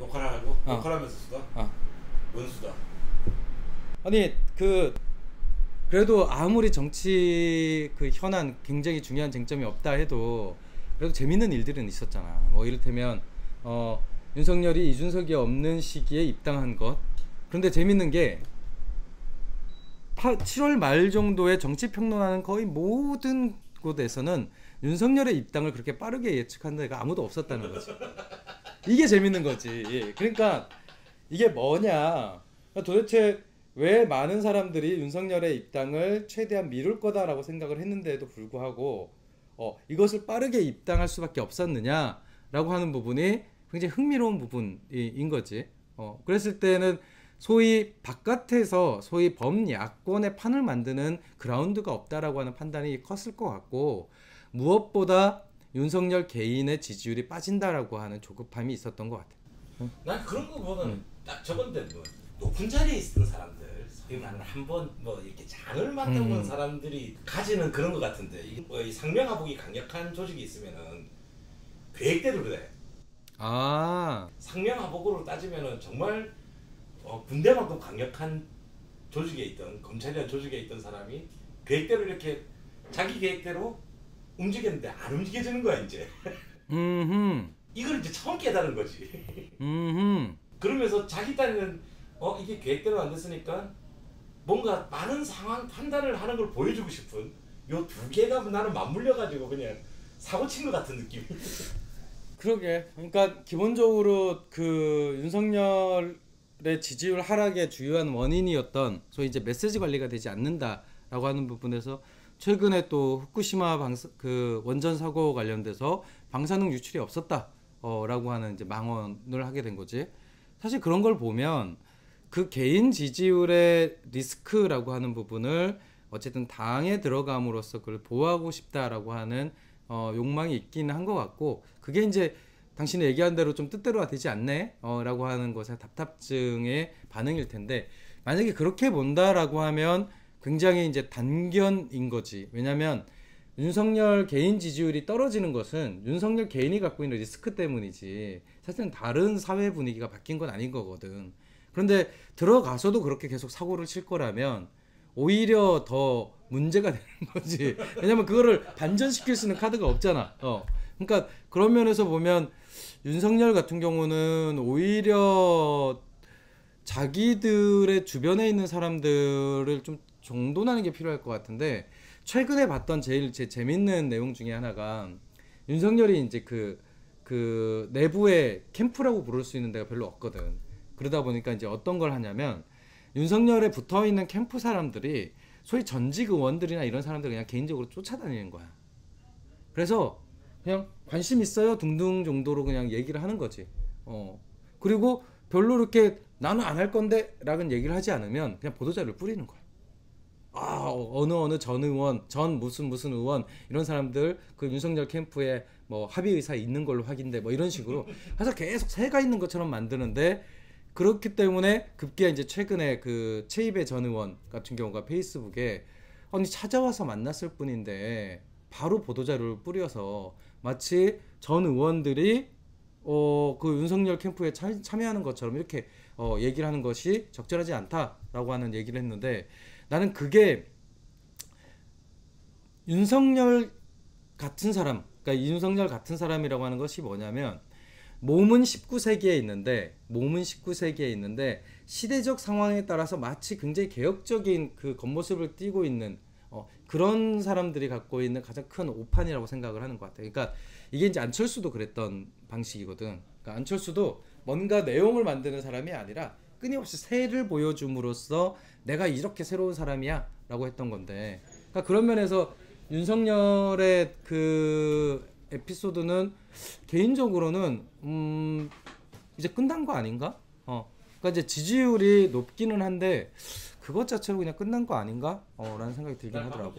욕하라고? 욕하라면서 수다? 뭔 수다? 아니 그래도 아무리 정치 그 현안 굉장히 중요한 쟁점이 없다 해도 그래도 재밌는 일들은 있었잖아. 뭐 이를테면 윤석열이 이준석이 없는 시기에 입당한 것. 그런데 재밌는 게 7월 말 정도에 정치 평론하는 거의 모든 곳에서는 윤석열의 입당을 그렇게 빠르게 예측한 데가 아무도 없었다는 거지. 이게 재밌는 거지. 예. 그러니까 이게 뭐냐? 도대체 왜 많은 사람들이 윤석열의 입당을 최대한 미룰 거다라고 생각을 했는데도 불구하고 이것을 빠르게 입당할 수밖에 없었느냐라고 하는 부분이 굉장히 흥미로운 부분인 거지. 그랬을 때는 소위 바깥에서 소위 범야권의 판을 만드는 그라운드가 없다라고 하는 판단이 컸을 것 같고, 무엇보다 윤석열 개인의 지지율이 빠진다라고 하는 조급함이 있었던 것 같아. 난 그런 거보다는 딱 저건데 뭐 높은 자리에 있던 사람들, 소위 말하는 한번 뭐 이렇게 장을 맡아본 사람들이 가지는 그런 것 같은데, 이 상명하복이 강력한 조직이 있으면은 계획대로 그래. 상명하복으로 따지면은 정말 군대만큼 강력한 조직에 있던, 검찰이라는 조직에 있던 사람이 계획대로 이렇게 자기 계획대로 움직였는데 안 움직여지는 거야 이제. 이걸 이제 처음 깨달은 거지. 그러면서 자기 딴에는 이게 계획대로 안 됐으니까 뭔가 많은 상황 판단을 하는 걸 보여주고 싶은 요 두 개가 나는 맞물려가지고 그냥 사고 친 것 같은 느낌. 그러게. 그러니까 기본적으로 그 윤석열의 지지율 하락의 주요한 원인이었던 소위 이제 메시지 관리가 되지 않는다라고 하는 부분에서 최근에 또 후쿠시마 그 원전 사고 관련돼서 방사능 유출이 없었다라고 하는 이제 망언을 하게 된 거지. 사실 그런 걸 보면 그 개인 지지율의 리스크라고 하는 부분을 어쨌든 당에 들어감으로써 그걸 보호하고 싶다라고 하는 욕망이 있긴 한 것 같고, 그게 이제 당신이 얘기한 대로 좀 뜻대로가 되지 않네? 라고 하는 것의 답답증의 반응일 텐데, 만약에 그렇게 본다라고 하면 굉장히 이제 단견인 거지. 왜냐면 윤석열 개인 지지율이 떨어지는 것은 윤석열 개인이 갖고 있는 리스크 때문이지 사실은 다른 사회 분위기가 바뀐 건 아닌 거거든. 그런데 들어가서도 그렇게 계속 사고를 칠 거라면 오히려 더 문제가 되는 거지. 왜냐면 그거를 반전시킬 수 있는 카드가 없잖아. 그러니까 그런 면에서 보면 윤석열 같은 경우는 오히려 자기들의 주변에 있는 사람들을 좀 정돈하는 게 필요할 것 같은데, 최근에 봤던 제일 재밌는 내용 중에 하나가 윤석열이 이제 그 내부에 캠프라고 부를 수 있는 데가 별로 없거든. 그러다 보니까 이제 어떤 걸 하냐면 윤석열에 붙어 있는 캠프 사람들이 소위 전직 의원들이나 이런 사람들 그냥 개인적으로 쫓아다니는 거야. 그래서 그냥 관심 있어요 둥둥 정도로 그냥 얘기를 하는 거지. 그리고 별로 이렇게 나는 안 할 건데 라는 얘기를 하지 않으면 그냥 보도자료를 뿌리는 거야. 어느 전 의원, 전 무슨 의원 이런 사람들 그 윤석열 캠프에 뭐 합의 의사에 있는 걸로 확인돼 뭐 이런 식으로 해서 계속 새가 있는 것처럼 만드는데, 그렇기 때문에 급기야 이제 최근에 그 최이배 전 의원 같은 경우가 페이스북에 아니 찾아와서 만났을 뿐인데 바로 보도자료를 뿌려서 마치 전 의원들이 그 윤석열 캠프에 참여하는 것처럼 이렇게 얘기를 하는 것이 적절하지 않다라고 하는 얘기를 했는데, 나는 그게 윤석열 같은 사람, 그러니까 윤석열 같은 사람이라고 하는 것이 뭐냐면 몸은 19세기에 있는데 시대적 상황에 따라서 마치 굉장히 개혁적인 그 겉모습을 띠고 있는 그런 사람들이 갖고 있는 가장 큰 오판이라고 생각을 하는 것 같아요. 그러니까 이게 이제 안철수도 그랬던 방식이거든. 그러니까 안철수도 뭔가 내용을 만드는 사람이 아니라 끊임없이 새를 보여줌으로써 내가 이렇게 새로운 사람이야 라고 했던 건데, 그러니까 그런 면에서 윤석열의 그 에피소드는 개인적으로는 이제 끝난 거 아닌가? 그러니까 이제 지지율이 높기는 한데 그것 자체로 그냥 끝난 거 아닌가? 라는 생각이 들긴 하더라고.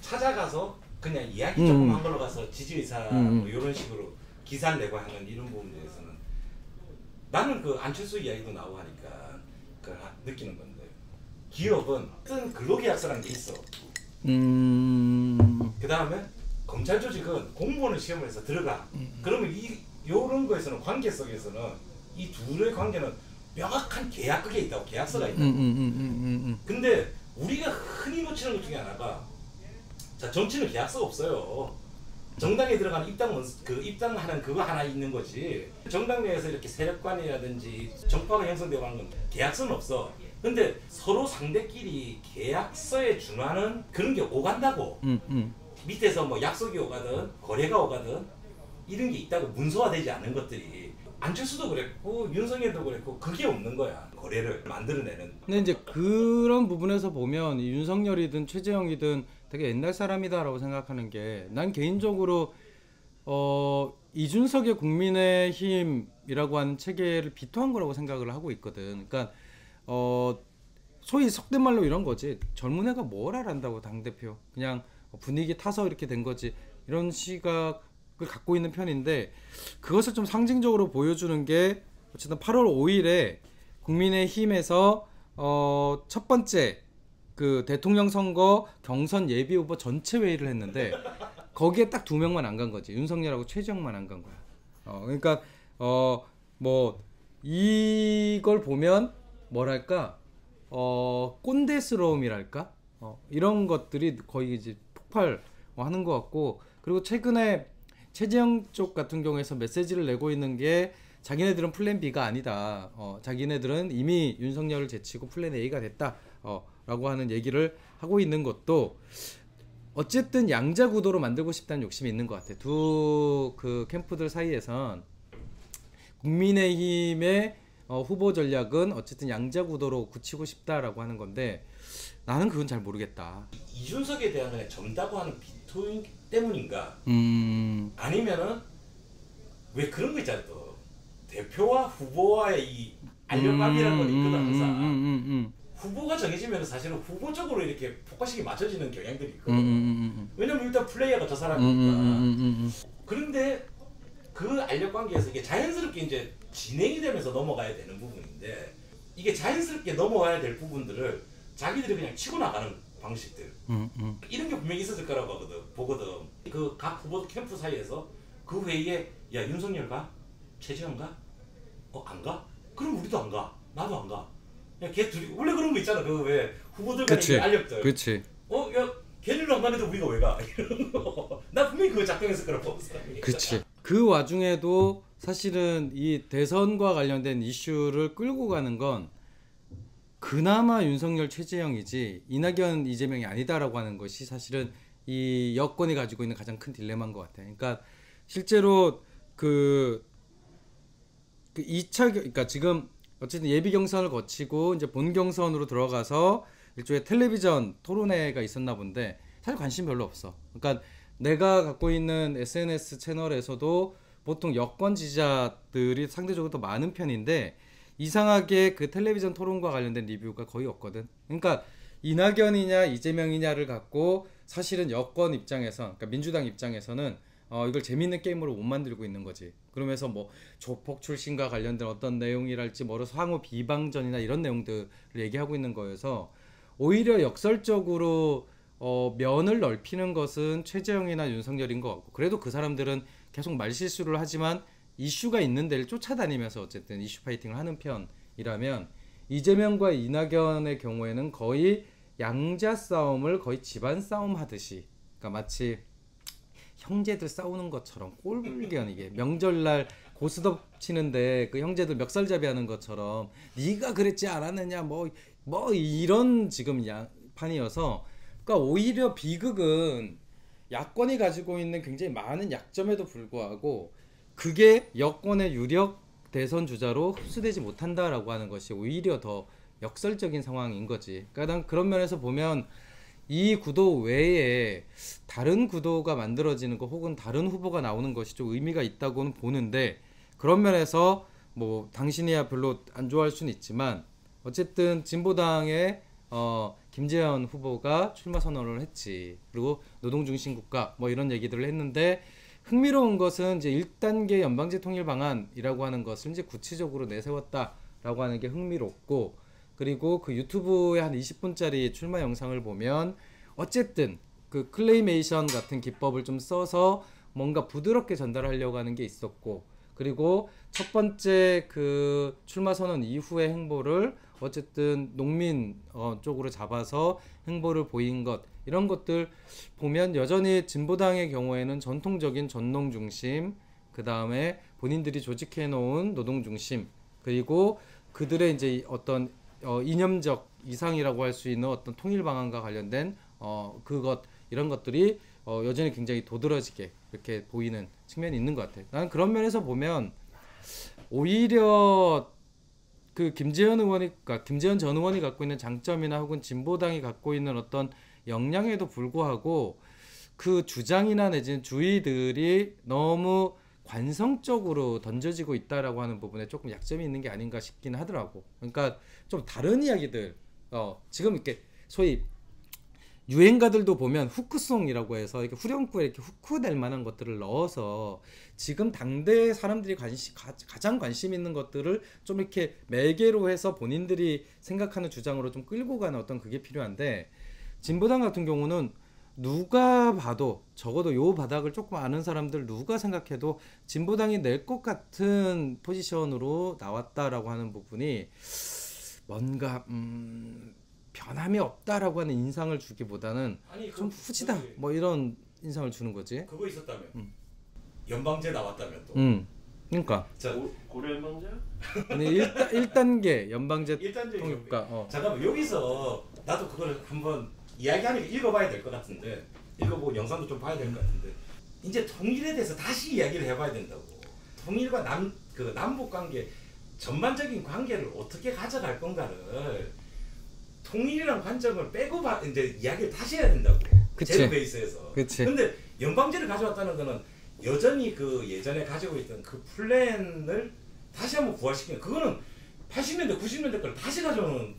찾아가서 그냥 이야기 조금 한 걸로 가서 지지의사 뭐 이런 식으로 기사를 내고 하는 이런 부분에 대해서는 나는 그 안철수 이야기도 나오고 하니까 그 느끼는 건데, 기업은 어떤 근로계약서라는 게 있어. 그 다음에 검찰 조직은 공무원을 시험을 해서 들어가. 그러면 이런 거에서는 관계 속에서는 이 둘의 관계는 명확한 계약극에 있다고 계약서가 있다고. 근데 우리가 흔히 놓치는 것 중에 하나가 자 정치는 계약서가 없어요. 정당에 들어가는 입당하는 그거 하나 있는 거지. 정당 내에서 이렇게 세력관이라든지 정파가 형성되고 하는 건 계약서는 없어. 근데 서로 상대끼리 계약서에 준하는 그런 게 오간다고. 밑에서 뭐 약속이 오가든 거래가 오가든 이런 게 있다고 문서화되지 않은 것들이 안철수도 그랬고 윤석열도 그랬고 그게 없는 거야. 거래를 만들어내는. 근데 이제 그런 부분에서 보면 윤석열이든 최재형이든 되게 옛날 사람이다라고 생각하는 게 난 개인적으로 이준석의 국민의힘이라고 하는 체계를 비토한 거라고 생각을 하고 있거든. 그러니까 소위 속된 말로 이런 거지. 젊은 애가 뭘 알아한다고 당대표. 그냥 분위기 타서 이렇게 된 거지. 이런 시각을 갖고 있는 편인데 그것을 좀 상징적으로 보여주는 게 어쨌든 8월 5일에 국민의힘에서 첫 번째 그 대통령 선거 경선 예비 후보 전체 회의를 했는데 거기에 딱 2명만 안 간 거지. 윤석열하고 최재형만 안 간 거야. 그러니까 뭐 이걸 보면 뭐랄까 꼰대스러움이랄까 이런 것들이 거의 이제 폭발하는 것 같고, 그리고 최근에 최재형 쪽 같은 경우에서 메시지를 내고 있는 게 자기네들은 플랜 B가 아니다. 자기네들은 이미 윤석열을 제치고 플랜 A가 됐다. 라고 하는 얘기를 하고 있는 것도 어쨌든 양자 구도로 만들고 싶다는 욕심이 있는 것 같아. 두 그 캠프들 사이에선 국민의힘의 후보 전략은 어쨌든 양자 구도로 굳히고 싶다라고 하는 건데 나는 그건 잘 모르겠다. 이준석에 대한 그냥 젊다고 하는 비토 때문인가? 아니면은 왜 그런 거 있잖아. 또 대표와 후보와의 이 알력감이라는 건 있거든 항상. 후보가 정해지면 사실은 후보 쪽으로 이렇게 포커싱이 맞춰지는 경향들이 있거든. 왜냐면 일단 플레이어가 저 사람이니까. 그런데 그 알력 관계에서 이게 자연스럽게 이제 진행이 되면서 넘어가야 되는 부분인데 이게 자연스럽게 넘어가야 될 부분들을 자기들이 그냥 치고 나가는 방식들. 이런 게 분명히 있었을 거라고 보거든. 그 각 후보 캠프 사이에서 그 회의에 야 윤석열 가? 최재형 가? 안 가? 그럼 우리도 안 가. 나도 안 가. 야, 걔 둘이 원래 그런 거 있잖아. 그 왜 후보들 간의 알력들. 그치. 야, 걔네로 안 가는데 우리가 왜 가? 이런 거. 나 분명히 그거 작동했을 거라고 보는 사람이. 그치. 그 와중에도 사실은 이 대선과 관련된 이슈를 끌고 가는 건 그나마 윤석열 최재형이지 이낙연 이재명이 아니다라고 하는 것이 사실은 이 여권이 가지고 있는 가장 큰 딜레마인 것 같아. 그러니까 실제로 그 2차 그러니까 지금 어쨌든 예비 경선을 거치고 이제 본 경선으로 들어가서 일종의 텔레비전 토론회가 있었나 본데 사실 관심 별로 없어. 그러니까 내가 갖고 있는 SNS 채널에서도 보통 여권 지지자들이 상대적으로 더 많은 편인데 이상하게 그 텔레비전 토론과 관련된 리뷰가 거의 없거든. 그러니까 이낙연이냐 이재명이냐를 갖고 사실은 여권 입장에서, 그러니까 민주당 입장에서는 이걸 재밌는 게임으로 못 만들고 있는 거지. 그러면서 뭐 조폭 출신과 관련된 어떤 내용이랄지 뭐 상호 비방전이나 이런 내용들을 얘기하고 있는 거여서 오히려 역설적으로 면을 넓히는 것은 최재형이나 윤석열인 것 같고, 그래도 그 사람들은 계속 말실수를 하지만 이슈가 있는 데를 쫓아다니면서 어쨌든 이슈 파이팅을 하는 편이라면 이재명과 이낙연의 경우에는 거의 양자 싸움을 거의 집안 싸움 하듯이, 그러니까 마치 형제들 싸우는 것처럼 꼴불견, 이게 명절날 고스톱 치는데 그 형제들 멱살잡이 하는 것처럼 네가 그랬지 않았느냐 뭐 이런 지금 판이어서, 그러니까 오히려 비극은 야권이 가지고 있는 굉장히 많은 약점에도 불구하고 그게 여권의 유력 대선 주자로 흡수되지 못한다라고 하는 것이 오히려 더 역설적인 상황인 거지. 그러니까 난 그런 면에서 보면 이 구도 외에 다른 구도가 만들어지는 거 혹은 다른 후보가 나오는 것이 좀 의미가 있다고는 보는데, 그런 면에서 뭐 당신이야 별로 안 좋아할 수는 있지만 어쨌든 진보당의 김재현 후보가 출마 선언을 했지. 그리고 노동중심국가 뭐 이런 얘기들을 했는데 흥미로운 것은 이제 1단계 연방제 통일 방안이라고 하는 것을 이제 구체적으로 내세웠다라고 하는 게 흥미롭고, 그리고 그 유튜브에 한 20분짜리 출마 영상을 보면 어쨌든 그 클레이메이션 같은 기법을 좀 써서 뭔가 부드럽게 전달하려고 하는 게 있었고, 그리고 첫 번째 그 출마 선언 이후의 행보를 어쨌든 농민 쪽으로 잡아서 행보를 보인 것, 이런 것들 보면 여전히 진보당의 경우에는 전통적인 전농 중심, 그 다음에 본인들이 조직해 놓은 노동 중심, 그리고 그들의 이제 어떤 이념적 이상이라고 할 수 있는 어떤 통일 방안과 관련된 그것, 이런 것들이 여전히 굉장히 도드라지게 이렇게 보이는 측면이 있는 것 같아요. 나는 그런 면에서 보면 오히려 그 김재현 의원이, 그러니까 김재현 전 의원이 갖고 있는 장점이나 혹은 진보당이 갖고 있는 어떤 역량에도 불구하고 그 주장이나 내지는 주의들이 너무 관성적으로 던져지고 있다라고 하는 부분에 조금 약점이 있는 게 아닌가 싶긴 하더라고. 그러니까 좀 다른 이야기들, 지금 이렇게 소위 유행가들도 보면 후크송이라고 해서 이렇게 후렴구에 이렇게 후크될 만한 것들을 넣어서 지금 당대 사람들이 가장 관심 있는 것들을 좀 이렇게 매개로 해서 본인들이 생각하는 주장으로 좀 끌고 가는 어떤 그게 필요한데, 진보당 같은 경우는 누가 봐도 적어도 요 바닥을 조금 아는 사람들 누가 생각해도 진보당이 낼 것 같은 포지션으로 나왔다라고 하는 부분이 뭔가 변함이 없다라고 하는 인상을 주기보다는 아니, 좀 후지다 뭐 이런 인상을 주는 거지. 그거 있었다며. 연방제 나왔다면 또. 그러니까 자, 고려 연방제? 아니 1단계 연방제 1단계 통일국가. 잠깐만, 여기서 나도 그걸 한번 이야기하니까 읽어봐야 될 것 같은데, 읽어보고 영상도 좀 봐야 될 것 같은데, 이제 통일에 대해서 다시 이야기를 해봐야 된다고. 통일과 남북 관계 전반적인 관계를 어떻게 가져갈 건가를 통일이란 관점을 빼고 이제 이야기를 다시 해야 된다고. 제로 베이스에서. 그치. 근데 연방제를 가져왔다는 거는 여전히 그 예전에 가지고 있던 그 플랜을 다시 한번 부활시키는, 그거는 80년대 90년대 걸 다시 가져오는.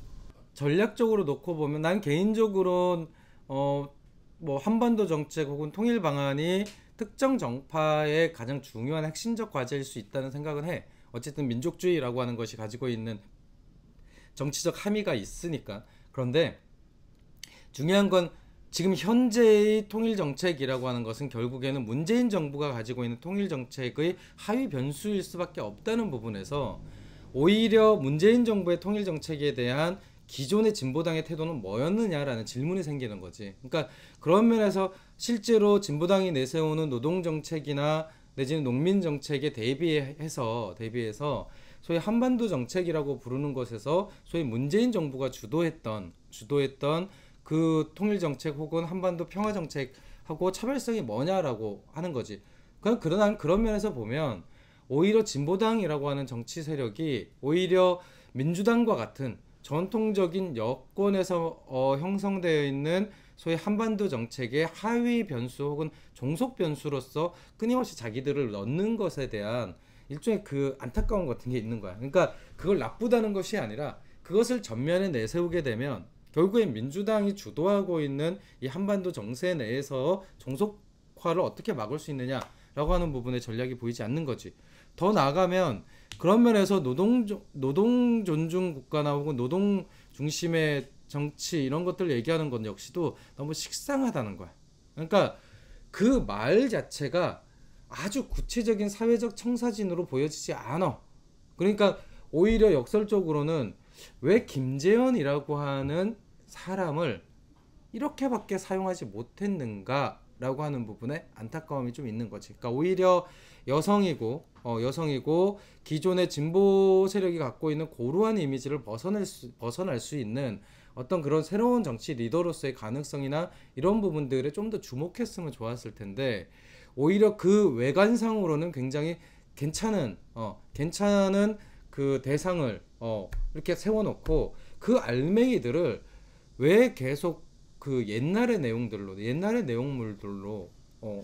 전략적으로 놓고 보면 난 개인적으로 뭐 한반도 정책 혹은 통일 방안이 특정 정파의 가장 중요한 핵심적 과제일 수 있다는 생각은 해. 어쨌든 민족주의라고 하는 것이 가지고 있는 정치적 함의가 있으니까. 그런데 중요한 건 지금 현재의 통일 정책이라고 하는 것은 결국에는 문재인 정부가 가지고 있는 통일 정책의 하위 변수일 수밖에 없다는 부분에서 오히려 문재인 정부의 통일 정책에 대한 기존의 진보당의 태도는 뭐였느냐라는 질문이 생기는 거지. 그러니까 그런 면에서 실제로 진보당이 내세우는 노동 정책이나 내지는 농민 정책에 대비해서 소위 한반도 정책이라고 부르는 것에서 소위 문재인 정부가 주도했던 그 통일 정책 혹은 한반도 평화 정책하고 차별성이 뭐냐라고 하는 거지. 그러나 그런 면에서 보면 오히려 진보당이라고 하는 정치 세력이 오히려 민주당과 같은 전통적인 여권에서 형성되어 있는 소위 한반도 정책의 하위 변수 혹은 종속 변수로서 끊임없이 자기들을 넣는 것에 대한 일종의 그 안타까움 같은 게 있는 거야. 그러니까 그걸 나쁘다는 것이 아니라 그것을 전면에 내세우게 되면 결국엔 민주당이 주도하고 있는 이 한반도 정세 내에서 종속화를 어떻게 막을 수 있느냐라고 하는 부분에 전략이 보이지 않는 거지. 더 나아가면 그런 면에서 노동 존중 국가나 혹은 노동 중심의 정치 이런 것들 얘기하는 건 역시도 너무 식상하다는 거야. 그러니까 그 말 자체가 아주 구체적인 사회적 청사진으로 보여지지 않아. 그러니까 오히려 역설적으로는 왜 김재현이라고 하는 사람을 이렇게밖에 사용하지 못했는가라고 하는 부분에 안타까움이 좀 있는 거지. 그러니까 오히려 여성이고 기존의 진보 세력이 갖고 있는 고루한 이미지를 벗어날 수 있는 어떤 그런 새로운 정치 리더로서의 가능성이나 이런 부분들에 좀 더 주목했으면 좋았을 텐데 오히려 그 외관상으로는 굉장히 괜찮은 그 대상을 이렇게 세워놓고 그 알맹이들을 왜 계속 그 옛날의 내용물들로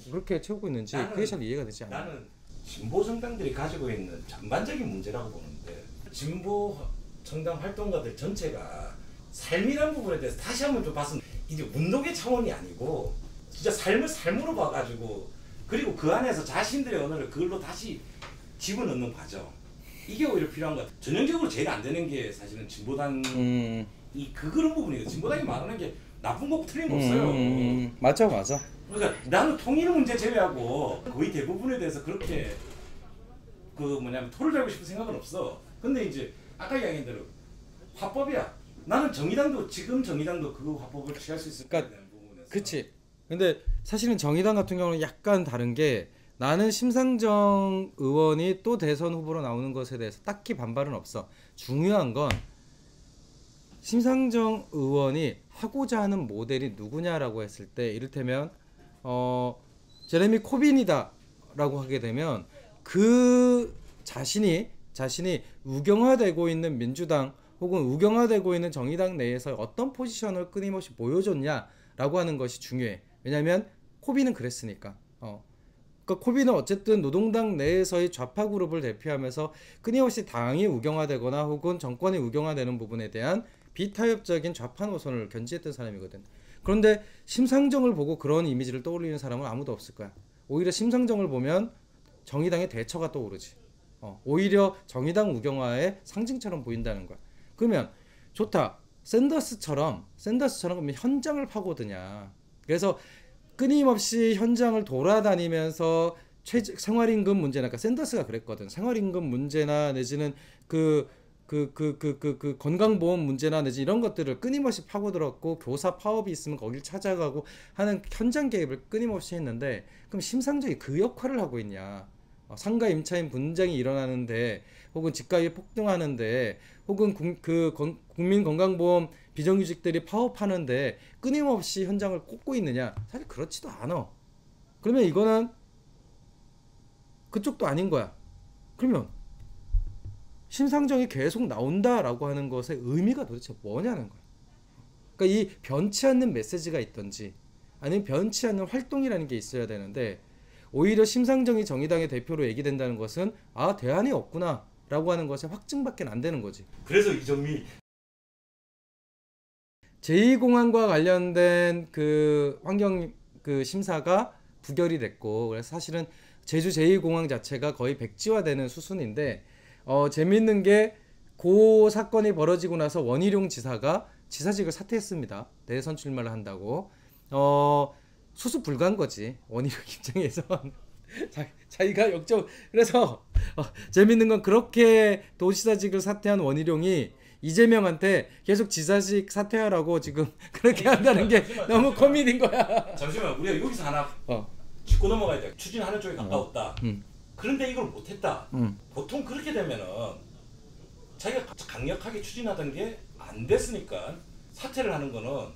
그렇게 채우고 있는지 그게 잘 이해가 되지 않아. 나는 진보 정당들이 가지고 있는 전반적인 문제라고 보는데, 진보 정당 활동가들 전체가 삶이란 부분에 대해서 다시 한번 좀 봤으면, 이제 운동의 차원이 아니고 진짜 삶을 삶으로 봐가지고, 그리고 그 안에서 자신들의 언어를 그걸로 다시 집어넣는 과정, 이게 오히려 필요한 것 같아. 전형적으로 제일 안 되는 게 사실은 진보당이 그런 부분이에요. 진보당이 말하는 게 나쁜 거 틀린 거 없어요. 맞아. 그러니까 나는 통일 문제 제외하고 거의 대부분에 대해서 그렇게 그 뭐냐면 토를 달고 싶은 생각은 없어. 근데 이제 아까 이야기한 대로 화법이야. 나는 지금 정의당도 그 화법을 취할 수 있을 그러니까 거라는 부분에서. 그치. 근데 사실은 정의당 같은 경우는 약간 다른 게 나는 심상정 의원이 또 대선 후보로 나오는 것에 대해서 딱히 반발은 없어. 중요한 건 심상정 의원이 하고자 하는 모델이 누구냐라고 했을 때 이를테면 제레미 코빈이다라고 하게 되면 그 자신이 우경화되고 있는 민주당 혹은 우경화되고 있는 정의당 내에서 어떤 포지션을 끊임없이 보여줬냐라고 하는 것이 중요해. 왜냐하면 코빈은 그랬으니까. 그러니까 코빈은 어쨌든 노동당 내에서의 좌파 그룹을 대표하면서 끊임없이 당이 우경화되거나 혹은 정권이 우경화되는 부분에 대한 비타협적인 좌파 노선을 견지했던 사람이거든. 그런데 심상정을 보고 그런 이미지를 떠올리는 사람은 아무도 없을 거야. 오히려 심상정을 보면 정의당의 대처가 떠오르지. 오히려 정의당 우경화의 상징처럼 보인다는 거야. 그러면 좋다. 샌더스처럼 그러면 현장을 파고드냐. 그래서 끊임없이 현장을 돌아다니면서 생활임금 문제나, 그러니까 샌더스가 그랬거든. 생활임금 문제나 내지는 그 건강보험 문제나 내지 이런 것들을 끊임없이 파고들었고, 교사 파업이 있으면 거길 찾아가고 하는 현장 개입을 끊임없이 했는데, 그럼 심상정이 그 역할을 하고 있냐. 상가 임차인 분쟁이 일어나는데 혹은 집값이 폭등하는데 혹은 국민건강보험 비정규직들이 파업하는데 끊임없이 현장을 꽂고 있느냐. 사실 그렇지도 않아. 그러면 이거는 그쪽도 아닌 거야. 그러면 심상정이 계속 나온다라고 하는 것의 의미가 도대체 뭐냐는 거야. 그러니까 이 변치 않는 메시지가 있던지 아니면 변치 않는 활동이라는 게 있어야 되는데, 오히려 심상정이 정의당의 대표로 얘기된다는 것은 대안이 없구나 라고 하는 것에 확증밖에 안 되는 거지. 그래서 이정미 제2공항과 관련된 그 환경 그 심사가 부결이 됐고, 그래서 사실은 제주 제2공항 자체가 거의 백지화되는 수순인데, 재밌는 게 그 사건이 벌어지고 나서 원희룡 지사가 지사직을 사퇴했습니다. 대선 출마를 한다고. 수습 불가한 거지, 원희룡 입장에선. 자기가 역적. 그래서 재밌는 건 그렇게 도지사직을 사퇴한 원희룡이 이재명한테 계속 지사직 사퇴하라고 지금 그렇게 한다는 게 너무 코미디인 거야. 잠시만, 우리가 여기서 하나 짚고 넘어가야 돼. 추진하는 쪽에 가까웠다. 그런데 이걸 못했다. 보통 그렇게 되면은 자기가 강력하게 추진하던 게 안 됐으니까 사퇴를 하는 거는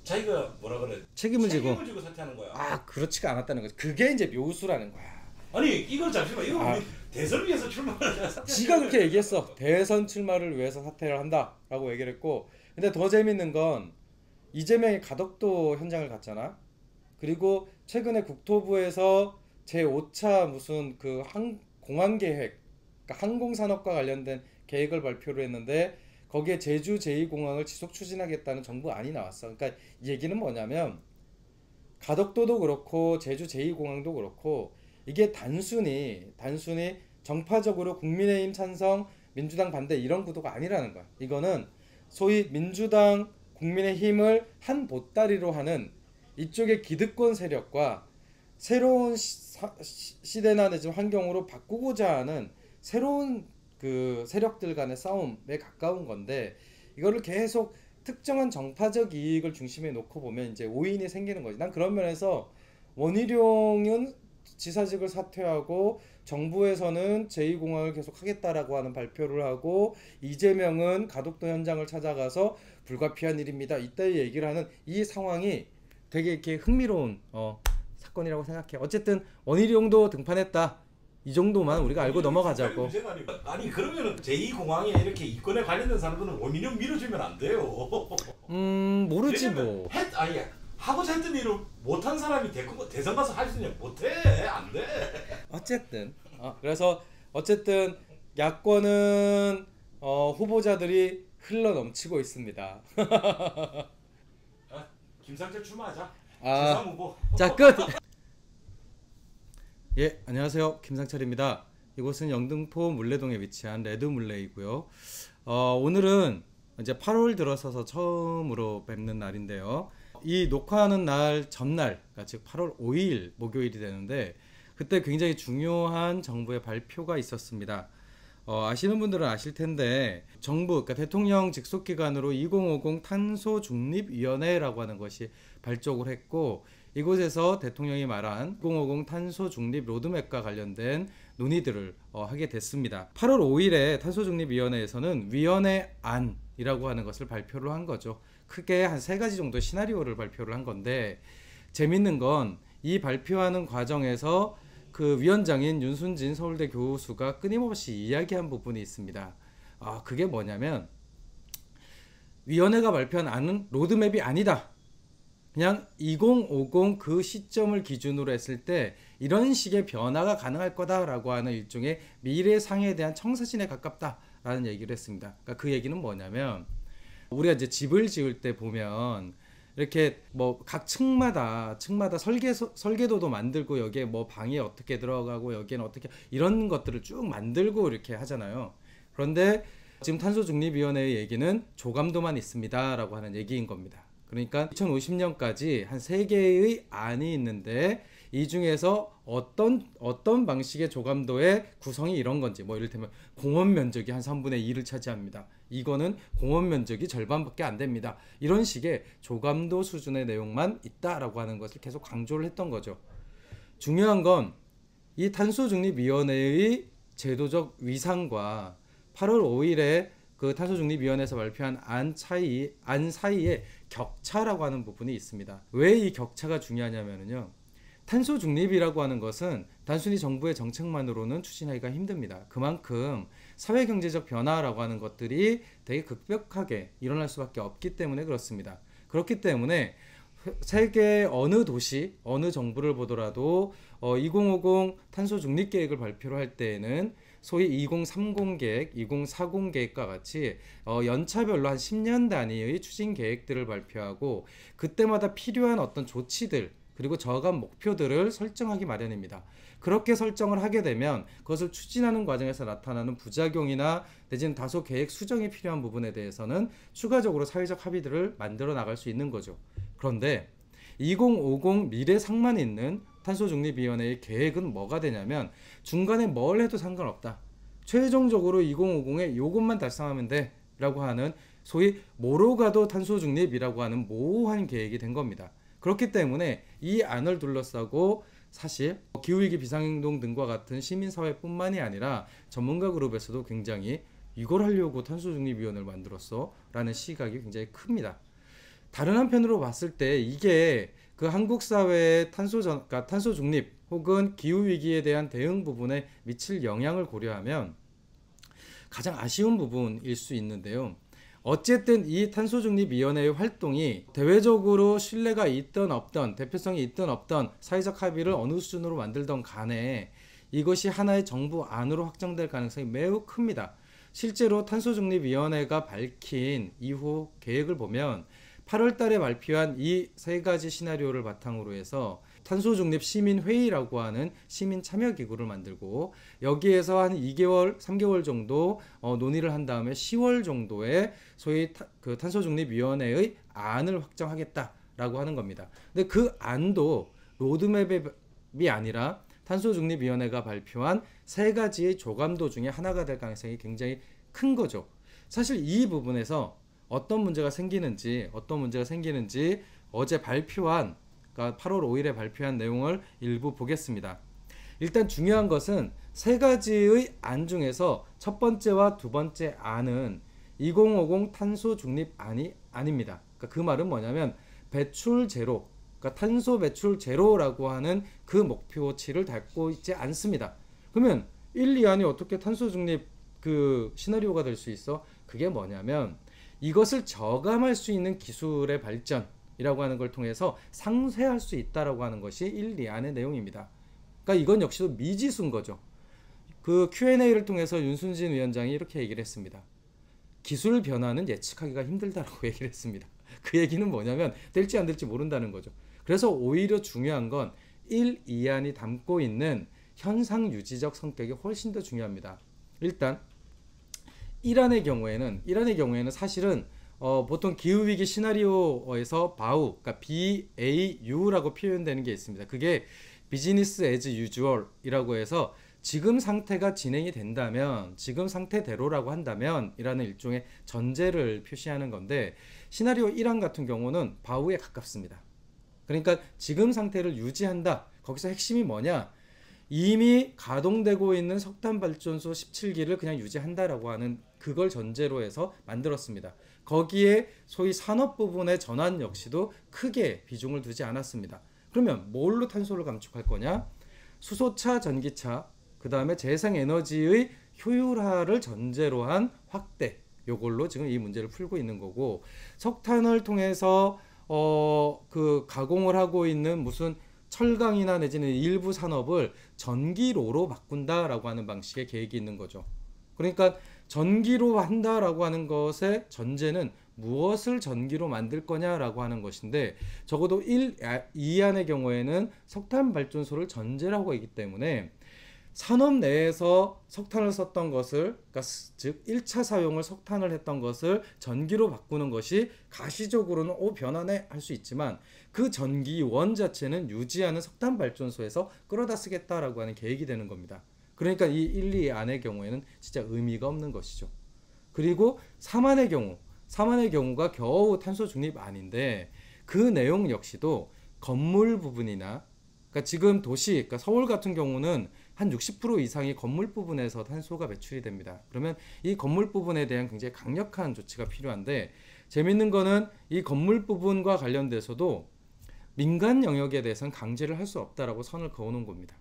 자기가 뭐라 그래? 책임을 지고 사퇴하는 거야. 그렇지가 않았다는 거지. 그게 이제 묘수라는 거야. 아니 이걸 잠시만, 이거 우리 대선을 위해서 출마를 지가 그렇게 얘기했어. 대선 출마를 위해서 사퇴를 한다라고 얘기를 했고, 근데 더 재밌는 건 이재명이 가덕도 현장을 갔잖아. 그리고 최근에 국토부에서 제5차 무슨 그 공항 계획, 그러니까 항공산업과 관련된 계획을 발표를 했는데 거기에 제주 제2공항을 지속 추진하겠다는 정부안이 나왔어. 그러니까 이 얘기는 뭐냐면 가덕도도 그렇고 제주 제2공항도 그렇고 이게 단순히 정파적으로 국민의힘 찬성, 민주당 반대 이런 구도가 아니라는 거야. 이거는 소위 민주당, 국민의힘을 한 보따리로 하는 이쪽의 기득권 세력과 새로운 시대나 내지는 환경으로 바꾸고자 하는 새로운 그 세력들 간의 싸움에 가까운 건데, 이거를 계속 특정한 정파적 이익을 중심에 놓고 보면 이제 오인이 생기는 거지. 난 그런 면에서 원희룡은 지사직을 사퇴하고 정부에서는 제2공항을 계속 하겠다라고 하는 발표를 하고, 이재명은 가덕도 현장을 찾아가서 불가피한 일입니다 이따위 얘기를 하는 이 상황이 되게 이렇게 흥미로운 사건이라고 생각해. 어쨌든 원희룡도 등판했다. 이 정도만 우리가 알고 넘어가자고. 아니 그러면은 제2공항에 이렇게 이권에 관련된 사람들은 원희룡 밀어주면 안 돼요. 모르지 뭐. 아니 하고자 했던 일을 못한 사람이 대선 가서 할 수 있냐? 못해. 안 돼. 어쨌든 그래서 어쨌든 야권은 후보자들이 흘러 넘치고 있습니다. 김상철 출마하자. 후보. 자, 끝. 예, 안녕하세요. 김상철입니다. 이곳은 영등포 물레동에 위치한 레드물레이고요. 오늘은 이제 8월 들어서서 처음으로 뵙는 날인데요. 이 녹화하는 날 전날, 즉 8월 5일 목요일이 되는데, 그때 굉장히 중요한 정부의 발표가 있었습니다. 아시는 분들은 아실 텐데 정부, 그러니까 대통령 직속 기관으로 2050 탄소중립위원회라고 하는 것이 발족을 했고, 이곳에서 대통령이 말한 2050 탄소중립 로드맵과 관련된 논의들을 하게 됐습니다. 8월 5일에 탄소중립위원회에서는 위원회안이라고 하는 것을 발표를 한 거죠. 크게 한 3가지 정도의 시나리오를 발표를 한 건데, 재밌는 건 이 발표하는 과정에서 그 위원장인 윤순진 서울대 교수가 끊임없이 이야기한 부분이 있습니다. 그게 뭐냐면, 위원회가 발표한 안은 로드맵이 아니다. 그냥 2050 그 시점을 기준으로 했을 때 이런 식의 변화가 가능할 거다라고 하는 일종의 미래상에 대한 청사진에 가깝다라는 얘기를 했습니다. 그러니까 그 얘기는 뭐냐면, 우리가 이제 집을 지을 때 보면 이렇게 뭐 각 층마다 설계도도 만들고, 여기에 뭐 방이 어떻게 들어가고 여기에는 어떻게, 이런 것들을 쭉 만들고 이렇게 하잖아요. 그런데 지금 탄소중립위원회의 얘기는 조감도만 있습니다 라고 하는 얘기인 겁니다. 그러니까 2050년까지 한 3개의 안이 있는데, 이 중에서 어떤 방식의 조감도의 구성이 이런 건지, 뭐 이를테면 공원 면적이 한 3분의 2를 차지합니다. 이거는 공원 면적이 절반밖에 안 됩니다. 이런 식의 조감도 수준의 내용만 있다라고 하는 것을 계속 강조를 했던 거죠. 중요한 건 이 탄소중립위원회의 제도적 위상과 8월 5일에 그 탄소중립위원회에서 발표한 안 사이에 격차라고 하는 부분이 있습니다. 왜 이 격차가 중요하냐면요, 탄소중립이라고 하는 것은 단순히 정부의 정책만으로는 추진하기가 힘듭니다. 그만큼 사회경제적 변화라고 하는 것들이 되게 급격하게 일어날 수밖에 없기 때문에 그렇습니다. 그렇기 때문에 세계 어느 도시, 어느 정부를 보더라도 2050 탄소중립계획을 발표를 할 때에는 소위 2030 계획, 2040 계획과 같이 연차별로 한 10년 단위의 추진 계획들을 발표하고, 그때마다 필요한 어떤 조치들 그리고 저감 목표들을 설정하기 마련입니다. 그렇게 설정을 하게 되면 그것을 추진하는 과정에서 나타나는 부작용이나 내지는 다소 계획 수정이 필요한 부분에 대해서는 추가적으로 사회적 합의들을 만들어 나갈 수 있는 거죠. 그런데 2050 미래상만 있는 탄소중립위원회의 계획은 뭐가 되냐면, 중간에 뭘 해도 상관없다, 최종적으로 2050에 이것만 달성하면 돼 라고 하는 소위 뭐로 가도 탄소중립이라고 하는 모호한 계획이 된 겁니다. 그렇기 때문에 이 안을 둘러싸고 사실 기후위기 비상행동 등과 같은 시민사회뿐만이 아니라 전문가 그룹에서도 굉장히 이걸 하려고 탄소중립위원회를 만들었어 라는 시각이 굉장히 큽니다. 다른 한편으로 봤을 때 이게 그 한국 사회의 탄소중립 혹은 기후위기에 대한 대응 부분에 미칠 영향을 고려하면 가장 아쉬운 부분일 수 있는데요. 어쨌든 이 탄소중립위원회의 활동이 대외적으로 신뢰가 있든 없든, 대표성이 있든 없든, 사회적 합의를 어느 수준으로 만들던 간에 이것이 하나의 정부 안으로 확정될 가능성이 매우 큽니다. 실제로 탄소중립위원회가 밝힌 이후 계획을 보면 8월 달에 발표한 이 3가지 시나리오를 바탕으로 해서 탄소중립 시민회의라고 하는 시민참여기구를 만들고, 여기에서 한 2개월, 3개월 정도 논의를 한 다음에 10월 정도에 소위 그 탄소중립위원회의 안을 확정하겠다라고 하는 겁니다. 근데 그 안도 로드맵이 아니라 탄소중립위원회가 발표한 3가지의 조감도 중에 하나가 될 가능성이 굉장히 큰 거죠. 사실 이 부분에서 어떤 문제가 생기는지 어제 발표한, 그러니까 8월 5일에 발표한 내용을 일부 보겠습니다. 일단 중요한 것은 3가지의 안 중에서 첫 번째와 두 번째 안은 2050 탄소 중립 안이 아닙니다. 그러니까 그 말은 뭐냐면 배출 제로, 그러니까 탄소 배출 제로라고 하는 그 목표치를 닮고 있지 않습니다. 그러면 1, 2안이 어떻게 탄소 중립 그 시나리오가 될 수 있어? 그게 뭐냐면 이것을 저감할 수 있는 기술의 발전이라고 하는 걸 통해서 상쇄할 수 있다라고 하는 것이 1, 2안의 내용입니다. 그러니까 이건 역시도 미지수인 거죠. 그 Q&A를 통해서 윤순진 위원장이 이렇게 얘기를 했습니다. 기술 변화는 예측하기가 힘들다라고 얘기를 했습니다. 그 얘기는 뭐냐면 될지 안 될지 모른다는 거죠. 그래서 오히려 중요한 건 1, 2안이 담고 있는 현상 유지적 성격이 훨씬 더 중요합니다. 일단 1안의 경우에는 사실은 보통 기후위기 시나리오에서 BAU, 그러니까 BAU라고 표현되는 게 있습니다. 그게 비즈니스 애즈 유주얼이라고 해서 지금 상태가 진행이 된다면, 지금 상태대로라고 한다면 이라는 일종의 전제를 표시하는 건데, 시나리오 1항 같은 경우는 바우에 가깝습니다. 그러니까 지금 상태를 유지한다. 거기서 핵심이 뭐냐? 이미 가동되고 있는 석탄발전소 17기를 그냥 유지한다라고 하는 그걸 전제로 해서 만들었습니다. 거기에 소위 산업 부분의 전환 역시도 크게 비중을 두지 않았습니다. 그러면 뭘로 탄소를 감축할 거냐? 수소차, 전기차, 그 다음에 재생에너지의 효율화를 전제로 한 확대, 요걸로 지금 이 문제를 풀고 있는 거고, 석탄을 통해서 그 가공을 하고 있는 무슨 철강이나 내지는 일부 산업을 전기로로 바꾼다라고 하는 방식의 계획이 있는 거죠. 그러니까 전기로 한다라고 하는 것의 전제는 무엇을 전기로 만들 거냐라고 하는 것인데, 적어도 2안의 경우에는 석탄 발전소를 전제로 하고 있기 때문에 산업 내에서 석탄을 썼던 것을, 그러니까 즉 1차 사용을 석탄을 했던 것을 전기로 바꾸는 것이 가시적으로는 변하네 할 수 있지만, 그 전기원 자체는 유지하는 석탄 발전소에서 끌어다 쓰겠다라고 하는 계획이 되는 겁니다. 그러니까 이 1, 2안의 경우에는 진짜 의미가 없는 것이죠. 그리고 3안의 경우가 겨우 탄소 중립안인데, 그 내용 역시도 건물 부분이나, 그러니까 지금 도시, 그러니까 서울 같은 경우는 한 60% 이상이 건물 부분에서 탄소가 배출이 됩니다. 그러면 이 건물 부분에 대한 굉장히 강력한 조치가 필요한데, 재밌는 거는 이 건물 부분과 관련돼서도 민간 영역에 대해서는 강제를 할 수 없다라고 선을 그어놓은 겁니다.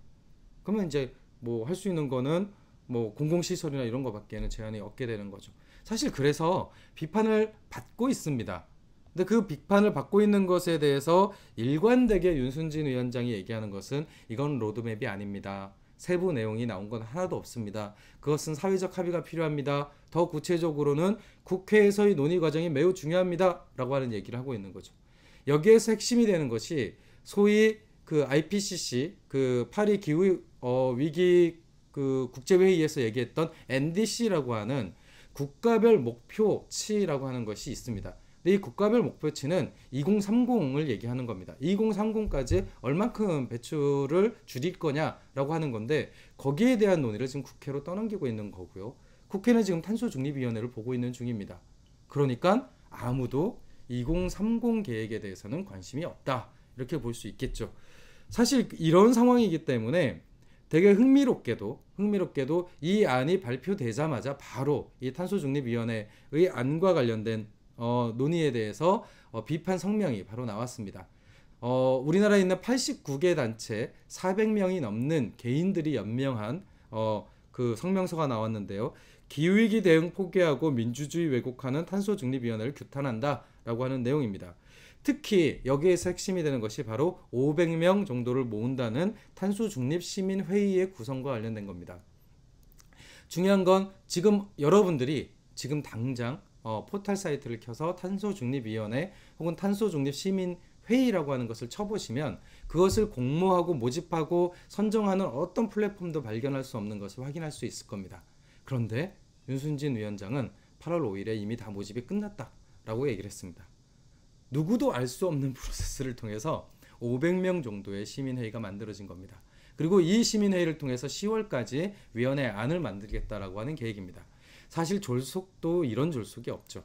그러면 이제 뭐 할 수 있는 거는 뭐 공공시설이나 이런 거밖에는 제한이 없게 되는 거죠. 사실 그래서 비판을 받고 있습니다. 근데 그 비판을 받고 있는 것에 대해서 일관되게 윤순진 위원장이 얘기하는 것은 이건 로드맵이 아닙니다. 세부 내용이 나온 건 하나도 없습니다. 그것은 사회적 합의가 필요합니다. 더 구체적으로는 국회에서의 논의 과정이 매우 중요합니다. 라고 하는 얘기를 하고 있는 거죠. 여기에서 핵심이 되는 것이 소위 그 IPCC, 그 파리 기후 위기 그 국제회의에서 얘기했던 NDC라고 하는 국가별 목표치라고 하는 것이 있습니다. 근데 이 국가별 목표치는 2030을 얘기하는 겁니다. 2030까지 얼만큼 배출을 줄일 거냐라고 하는 건데, 거기에 대한 논의를 지금 국회로 떠넘기고 있는 거고요. 국회는 지금 탄소중립위원회를 보고 있는 중입니다. 그러니까 아무도 2030 계획에 대해서는 관심이 없다, 이렇게 볼 수 있겠죠. 사실 이런 상황이기 때문에 되게 흥미롭게도 이 안이 발표되자마자 바로 이 탄소중립위원회의 안과 관련된 논의에 대해서 비판 성명이 바로 나왔습니다. 우리나라에 있는 89개 단체 400명이 넘는 개인들이 연명한 그 성명서가 나왔는데요. 기후위기 대응 포기하고 민주주의 왜곡하는 탄소중립위원회를 규탄한다라고 하는 내용입니다. 특히 여기에서 핵심이 되는 것이 바로 500명 정도를 모은다는 탄소중립시민회의의 구성과 관련된 겁니다. 중요한 건 지금 여러분들이 지금 당장 포털 사이트를 켜서 탄소중립위원회 혹은 탄소중립시민회의라고 하는 것을 쳐보시면 그것을 공모하고 모집하고 선정하는 어떤 플랫폼도 발견할 수 없는 것을 확인할 수 있을 겁니다. 그런데 윤순진 위원장은 8월 5일에 이미 다 모집이 끝났다라고 얘기를 했습니다. 누구도 알 수 없는 프로세스를 통해서 500명 정도의 시민회의가 만들어진 겁니다. 그리고 이 시민회의를 통해서 10월까지 위원회 안을 만들겠다라고 하는 계획입니다. 사실 졸속도 이런 졸속이 없죠.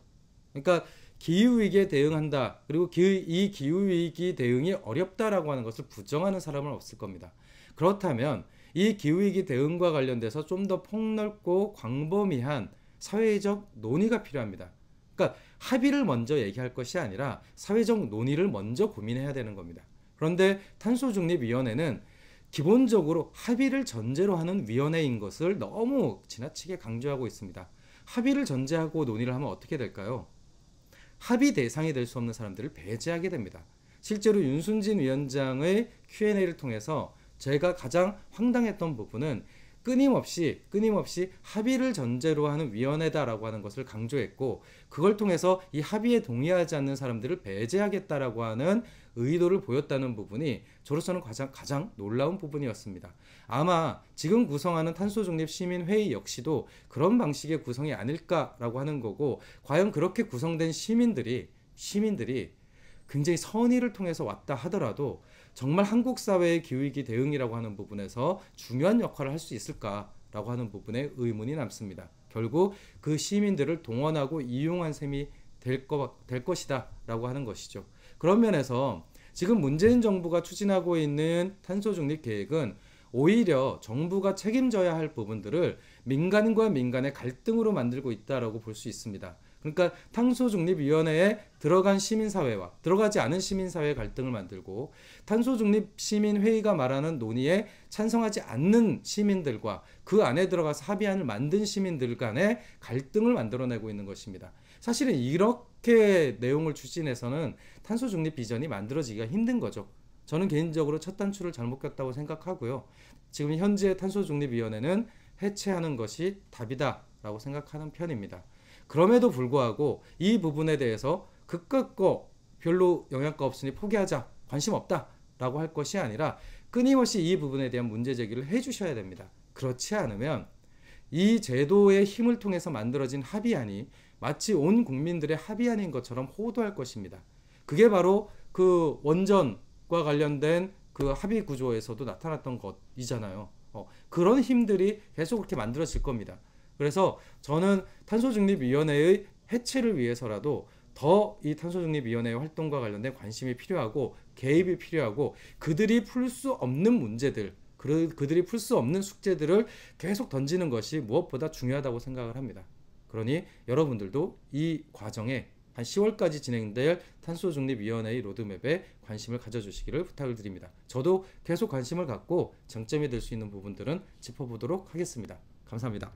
그러니까 기후위기에 대응한다, 그리고 이 기후위기 대응이 어렵다라고 하는 것을 부정하는 사람은 없을 겁니다. 그렇다면 이 기후위기 대응과 관련돼서 좀 더 폭넓고 광범위한 사회적 논의가 필요합니다. 그러니까 합의를 먼저 얘기할 것이 아니라 사회적 논의를 먼저 고민해야 되는 겁니다. 그런데 탄소중립위원회는 기본적으로 합의를 전제로 하는 위원회인 것을 너무 지나치게 강조하고 있습니다. 합의를 전제하고 논의를 하면 어떻게 될까요? 합의 대상이 될 수 없는 사람들을 배제하게 됩니다. 실제로 윤순진 위원장의 Q&A를 통해서 제가 가장 황당했던 부분은 끊임없이 합의를 전제로 하는 위원회다라고 하는 것을 강조했고, 그걸 통해서 이 합의에 동의하지 않는 사람들을 배제하겠다라고 하는 의도를 보였다는 부분이 저로서는 가장 놀라운 부분이었습니다. 아마 지금 구성하는 탄소중립시민회의 역시도 그런 방식의 구성이 아닐까라고 하는 거고, 과연 그렇게 구성된 시민들이 굉장히 선의를 통해서 왔다 하더라도 정말 한국 사회의 기후위기 대응이라고 하는 부분에서 중요한 역할을 할 수 있을까라고 하는 부분에 의문이 남습니다. 결국 그 시민들을 동원하고 이용한 셈이 될 것이다 라고 하는 것이죠. 그런 면에서 지금 문재인 정부가 추진하고 있는 탄소중립 계획은 오히려 정부가 책임져야 할 부분들을 민간과 민간의 갈등으로 만들고 있다라고 볼 수 있습니다. 그러니까 탄소중립위원회에 들어간 시민사회와 들어가지 않은 시민사회의 갈등을 만들고 탄소중립시민회의가 말하는 논의에 찬성하지 않는 시민들과 그 안에 들어가서 합의안을 만든 시민들 간의 갈등을 만들어내고 있는 것입니다. 사실은 이렇게 내용을 추진해서는 탄소중립 비전이 만들어지기가 힘든 거죠. 저는 개인적으로 첫 단추를 잘못 꼈다고 생각하고요. 지금 현재 탄소중립위원회는 해체하는 것이 답이다라고 생각하는 편입니다. 그럼에도 불구하고 이 부분에 대해서 그깟거 별로 영향가 없으니 포기하자, 관심 없다라고 할 것이 아니라 끊임없이 이 부분에 대한 문제 제기를 해주셔야 됩니다. 그렇지 않으면 이 제도의 힘을 통해서 만들어진 합의안이 마치 온 국민들의 합의안인 것처럼 호도할 것입니다. 그게 바로 그 원전과 관련된 그 합의 구조에서도 나타났던 것이잖아요. 그런 힘들이 계속 그렇게 만들어질 겁니다. 그래서 저는 탄소중립위원회의 해체를 위해서라도 더 이 탄소중립위원회의 활동과 관련된 관심이 필요하고 개입이 필요하고 그들이 풀 수 없는 문제들, 그들이 풀 수 없는 숙제들을 계속 던지는 것이 무엇보다 중요하다고 생각을 합니다. 그러니 여러분들도 이 과정에 한 10월까지 진행될 탄소중립위원회의 로드맵에 관심을 가져주시기를 부탁을 드립니다. 저도 계속 관심을 갖고 쟁점이 될 수 있는 부분들은 짚어보도록 하겠습니다. 감사합니다.